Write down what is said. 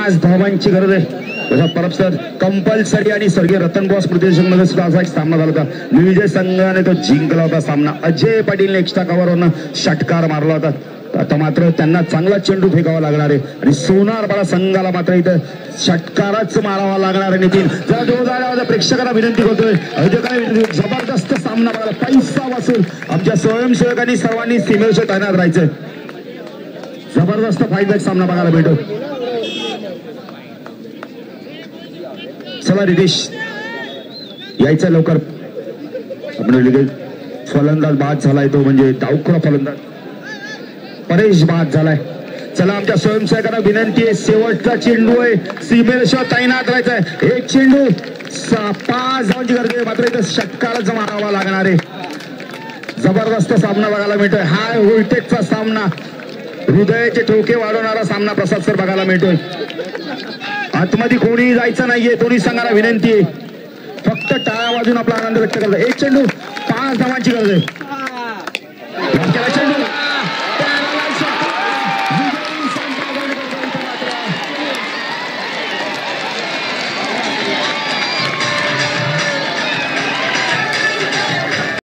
5 धावांची गरज आहे। परत सर कंपल्सरी आणि स्वर्गीय रतनबुवा स्मृती मध्ये सुद्धा असा एक सामना झाला होता। विजय संघाने तो जिंकला होता सामना। अजय पाटीलने एक्स्ट्रा कव्हरवरून षटकार मारला होता। आता मात्र त्यांना चांगला चेंडू फेकावा लागणार आहे आणि सोनारपाडा संघाला मात्र इथं षटकारच मारावा लागणार आहे। नितीन जरा जोर झाला प्रेक्षकांना विनंती करतोय, जबरदस्त सामना बघायला पैसा वसूल आमच्या स्वयंसेवकांनी सर्वांनी सीमेवर तैनात राहायचं। जबरदस्त फाईट बॅक सामना बघायला भेटो। चला रितेश यायचं लवकर। आपण फलंदाज बाद झालाय तो म्हणजे डावखुरा फलंदाज परेश बाद झालाय। चला आमच्या स्वयंसेवकांना विनंती आहे, शेवटचा चेंडू आहे, सीमेवर तैनात राहायचा आहे। एक चेंडू 5 धावांची गरज आहे, मात्र इथं षटकारच मारावा लागणार आहे। जबरदस्त सामना बघायला मिळतोय। हा व्होल्टेजचा सामना, हृदयाचे ठोके वाढवणारा सामना प्रसाद सर बघायला मिळतोय। आतमध्ये कोणी जायचं नाहीये, दोन्ही संघाला विनंती आहे, फक्त टाळ्या वाजून आपला आनंद व्यक्त करायचा। एक चेंडू 5 धावांची गरज आहे।